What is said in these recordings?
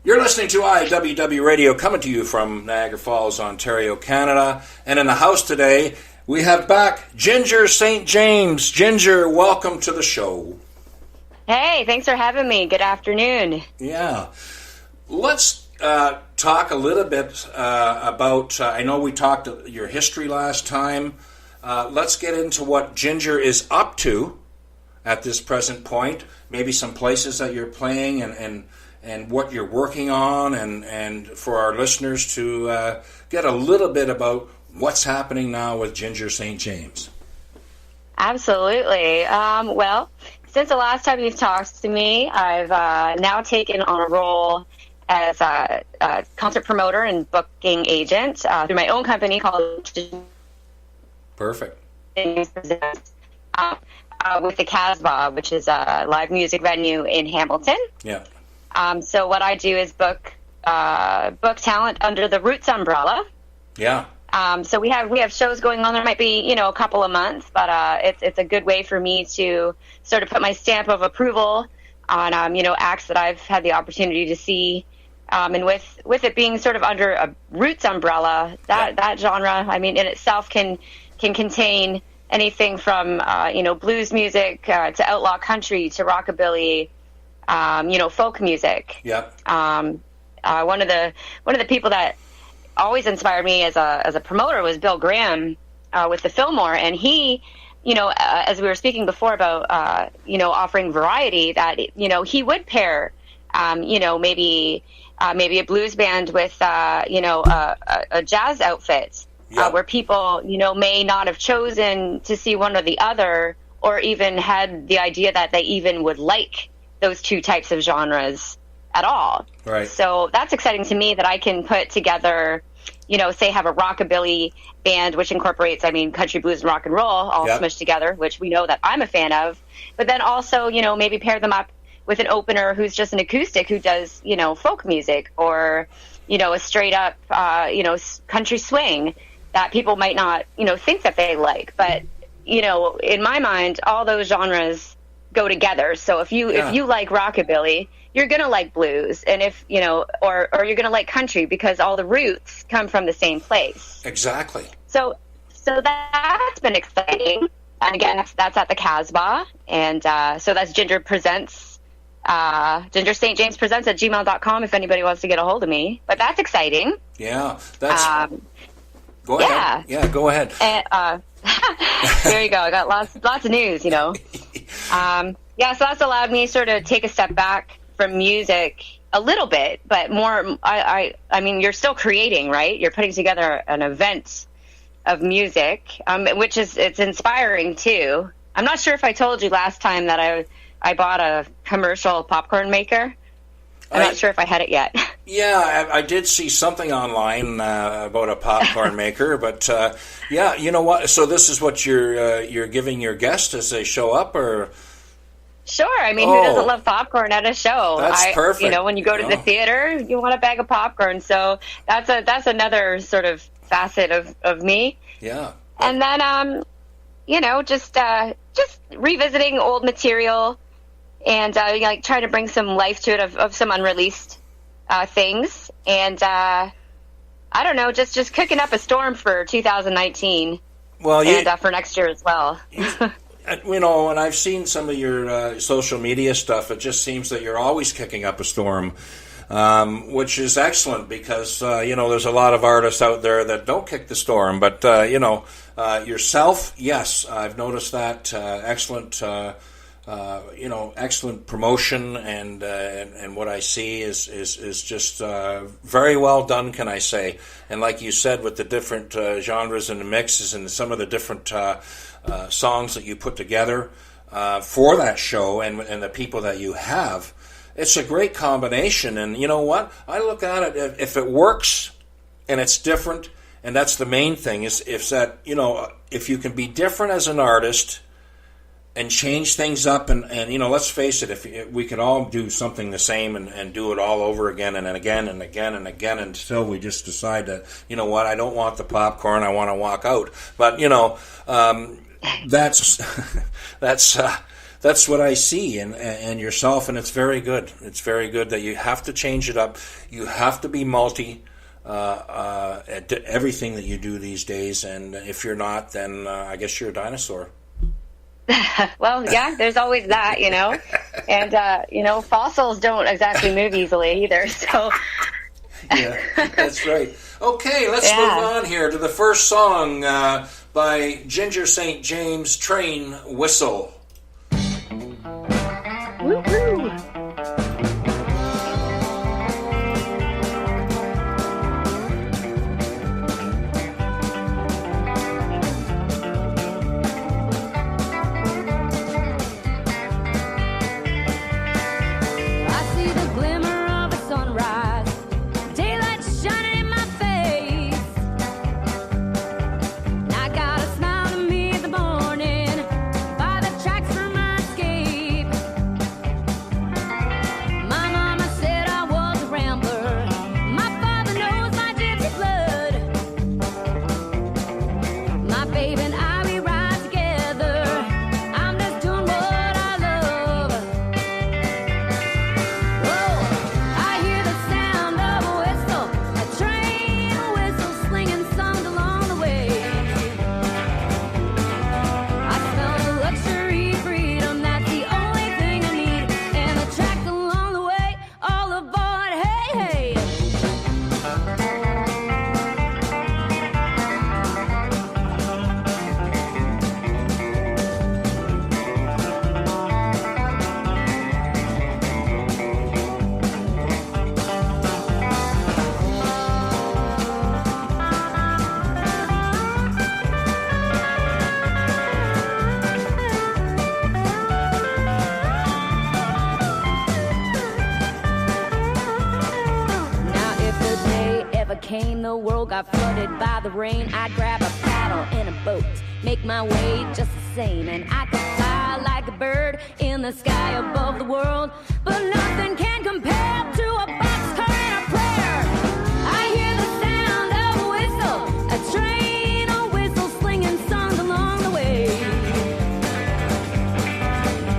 You're listening to IWW Radio, coming to you from Niagara Falls, Ontario, Canada. And in the house today, we have back Ginger St. James. Ginger, welcome to the show. Hey, thanks for having me. Good afternoon. Yeah. Let's talk a little bit about, I know we talked your history last time. Let's get into what Ginger is up to at this present point. Maybe some places that you're playing and what you're working on, and for our listeners to get a little bit about what's happening now with Ginger St. James. Absolutely. Well, since the last time you've talked to me, I've now taken on a role as a concert promoter and booking agent through my own company called Perfect. With the Casbah, which is a live music venue in Hamilton. Yeah. So what I do is book talent under the Roots umbrella. Yeah. So we have shows going on. There might be, a couple of months, but it's a good way for me to sort of put my stamp of approval on, acts that I've had the opportunity to see. And with it being sort of under a Roots umbrella, that genre, I mean, in itself can contain anything from, blues music to outlaw country to rockabilly, folk music. Yeah. One of the people that always inspired me as a promoter was Bill Graham with the Fillmore, and he, as we were speaking before about offering variety, that he would pair maybe a blues band with a jazz outfit. Where people may not have chosen to see one or the other, or even had the idea that they even would like those two types of genres at all. Right. So that's exciting to me that I can put together, say have a rockabilly band, which incorporates, country, blues, and rock and roll all smushed together, which we know that I'm a fan of. But then also, maybe pair them up with an opener who's just an acoustic who does, folk music, or, a straight up, country swing that people might not, think that they like. But, in my mind, all those genres go together. So if you like rockabilly, you're going to like blues, and if, or you're going to like country, because all the roots come from the same place. Exactly. So that's been exciting. And again, that's at the Casbah. And so that's Ginger Presents, Ginger St. James Presents at gmail.com if anybody wants to get a hold of me. But that's exciting. Yeah, that's... Go ahead. Yeah, go ahead. And, there you go. I got lots of news, so that's allowed me sort of take a step back from music a little bit, but more, I mean, you're still creating, right? You're putting together an event of music, which it's inspiring too. I'm not sure if I told you last time that I bought a commercial popcorn maker. I'm not sure if I had it yet. Yeah, I did see something online about a popcorn maker, but you know what? So this is what you're giving your guests as they show up, or? Sure. I mean, who doesn't love popcorn at a show? That's perfect. When you go to the theater, you want a bag of popcorn. So that's another sort of facet of me. Yeah. And then just revisiting old material. And trying to bring some life to it of some unreleased things, and I don't know, just cooking up a storm for 2019. Well, and for next year as well. And I've seen some of your social media stuff. It just seems that you're always kicking up a storm, which is excellent, because there's a lot of artists out there that don't kick the storm. But yourself, yes, I've noticed that. Excellent. Excellent promotion, and what I see is just very well done, can I say? And like you said, with the different genres and the mixes and some of the different songs that you put together for that show, and the people that you have, it's a great combination. And you know what? I look at it, if it works and it's different, and that's the main thing, is that if you can be different as an artist and change things up, and let's face it, if we could all do something the same and do it all over again and again and again and again until we just decide that, I don't want the popcorn, I want to walk out. But that's that's what I see and yourself, and it's very good. It's very good that you have to change it up. You have to be multi at everything that you do these days, and if you're not, then I guess you're a dinosaur. Well, yeah, there's always that, and fossils don't exactly move easily either. So yeah, that's right. Okay, let's move on here to the first song by Ginger St. James, Train Whistle. Woo-hoo. The world got flooded by the rain. I'd grab a paddle in a boat, make my way just the same, and I could fly like a bird in the sky above the world. But nothing can compare to a boxcar and a prayer. I hear the sound of a whistle, a train, a whistle slinging songs along the way.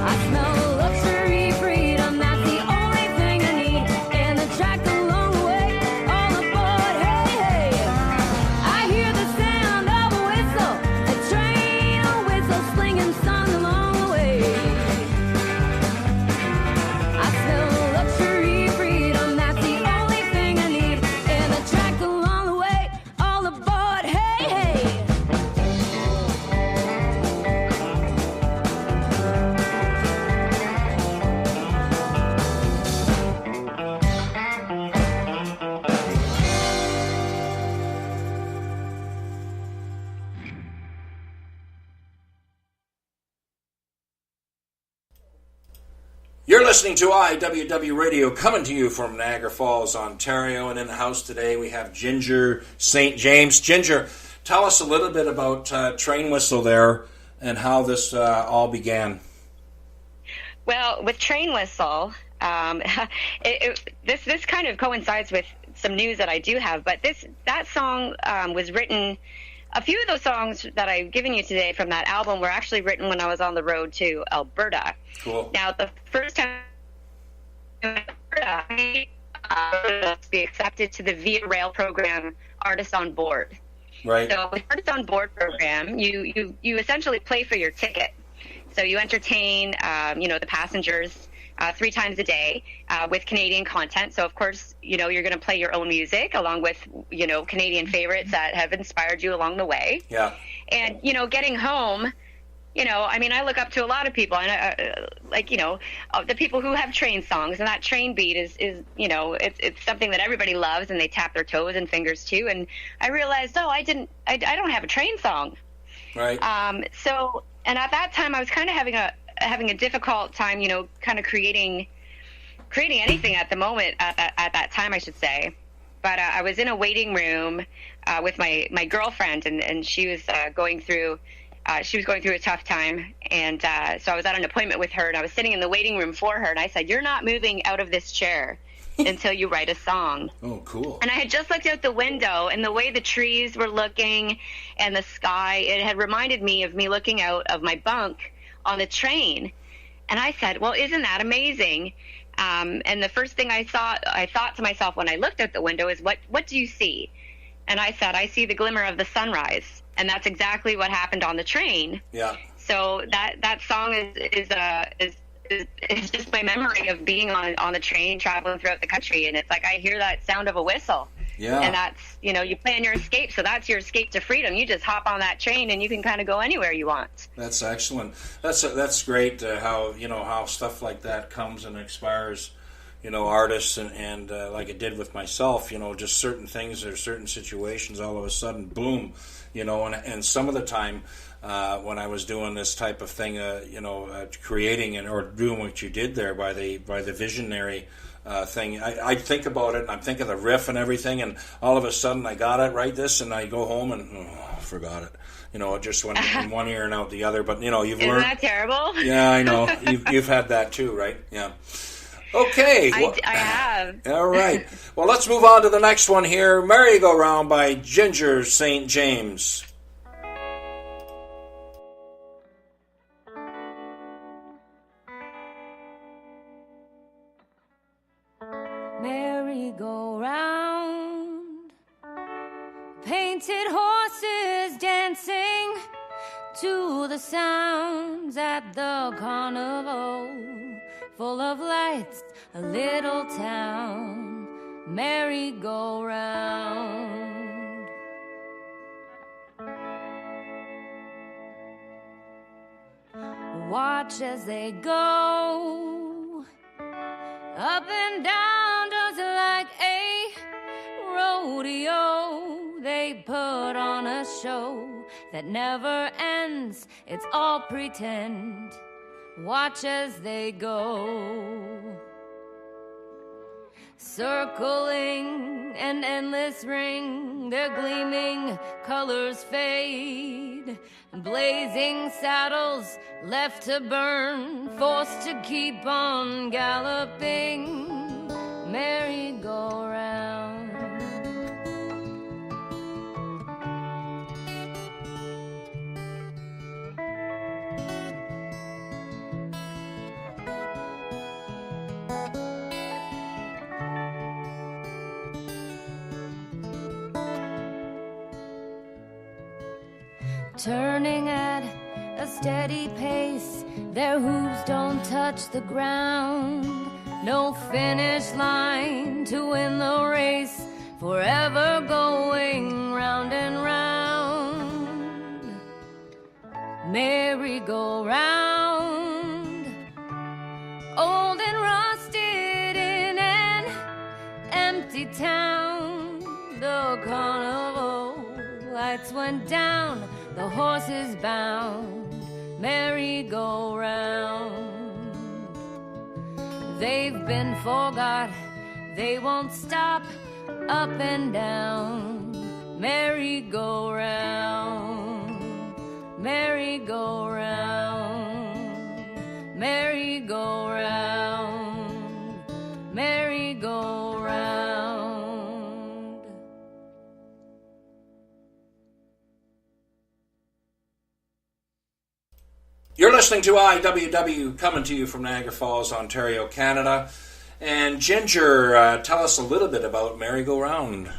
I smell the luxury freedom, that's the only thing I need, and the track along the way. All aboard, hey, hey. I hear the sound of a whistle, a train, a whistle slinging songs along the way. I smell the luxury freedom, that's the only thing I need, and the track along the way. All aboard, hey, hey. You're listening to IWW Radio, coming to you from Niagara Falls, Ontario, and in the house today we have Ginger St. James. Ginger, tell us a little bit about Train Whistle there and how this all began. Well, with Train Whistle, this kind of coincides with some news that I do have, but that song was written. A few of those songs that I've given you today from that album were actually written when I was on the road to Alberta. Cool. Now, the first time in Alberta, I be accepted to the Via Rail program, Artists on Board. Right. So with Artists on Board program, you essentially play for your ticket. So you entertain, the passengers 3 times a day with Canadian content. So, of course, you're going to play your own music along with, Canadian favorites that have inspired you along the way. Yeah. And, getting home, I look up to a lot of people, and the people who have train songs, and that train beat is it's something that everybody loves, and they tap their toes and fingers too. And I realized, I don't have a train song. Right. And at that time, I was kind of having a difficult time, kind of creating anything at the moment at that time, I should say. But I was in a waiting room with my girlfriend, and she was going through a tough time, and so I was at an appointment with her, and I was sitting in the waiting room for her, and I said, "You're not moving out of this chair until you write a song." Oh, cool. And I had just looked out the window, and the way the trees were looking and the sky, it had reminded me of me looking out of my bunk on the train. And I said, well, isn't that amazing? And the first thing I thought to myself when I looked out the window is, what do you see? And I said, I see the glimmer of the sunrise. And that's exactly what happened on the train. Yeah. So that song is just my memory of being on the train traveling throughout the country. And it's like I hear that sound of a whistle. Yeah. And that's, you plan your escape. So that's your escape to freedom. You just hop on that train and you can kind of go anywhere you want. That's excellent. That's great how stuff like that comes and inspires, artists and like it did with myself, just certain things or certain situations all of a sudden, boom, and some of the time when I was doing this type of thing, creating or doing what you did there by the visionary thing, I think about it and I'm thinking the riff and everything, and all of a sudden I got it right this, and I go home and I forgot it. It just went in one ear and out the other. But you've learned. Isn't that terrible? Yeah, I know. You've had that too, right? Yeah. Okay. I have. All right. Well, let's move on to the next one here. Merry-Go-Round by Ginger St. James. Merry-go-round, painted horses dancing to the sounds at the carnival, full of lights, a little town, merry-go-round. Watch as they go up and down, just like a rodeo. They put on a show that never ends. It's all pretend. Watch as they go, circling an endless ring. Their gleaming colors fade, blazing saddles left to burn, forced to keep on galloping, merry-go-round. Turning at a steady pace, their hooves don't touch the ground. No finish line to win the race, forever going round and round. Merry-go-round, old and rusted in an empty town. The carnival lights went down, the horses bound, merry-go-round. They've been forgot, they won't stop, up and down, merry-go-round, merry-go-round, merry-go-round, merry-go-round. You're listening to IWW, coming to you from Niagara Falls, Ontario, Canada. And Ginger, tell us a little bit about Merry-Go-Round.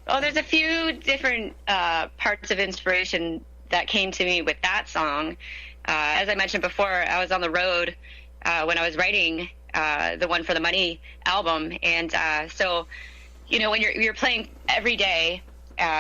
Well, there's a few different parts of inspiration that came to me with that song. As I mentioned before, I was on the road when I was writing the One for the Money album. And so, when you're playing every day,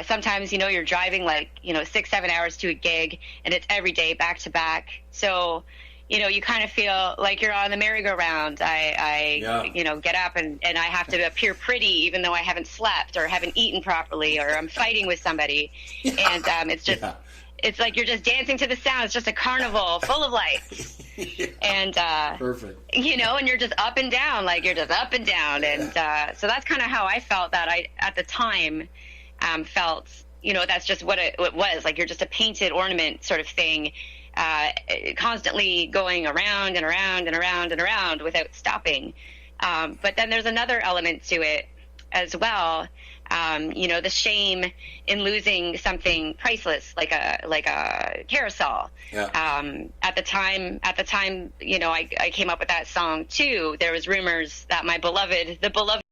sometimes, you're driving 6-7 hours to a gig, and it's every day back to back. So, you kind of feel like you're on the merry-go-round. I get up and I have to appear pretty even though I haven't slept or haven't eaten properly or I'm fighting with somebody. And it's just, it's like you're just dancing to the sound. It's just a carnival full of lights. And, perfect. And you're just up and down, you're just up and down. And so that's kind of how I felt that I, at the time, felt, that's just what it was. You're just a painted ornament sort of thing, constantly going around and around and around and around without stopping. But then there's another element to it as well. The shame in losing something priceless like a carousel. Yeah. At the time, I came up with that song too. There was rumors that the beloved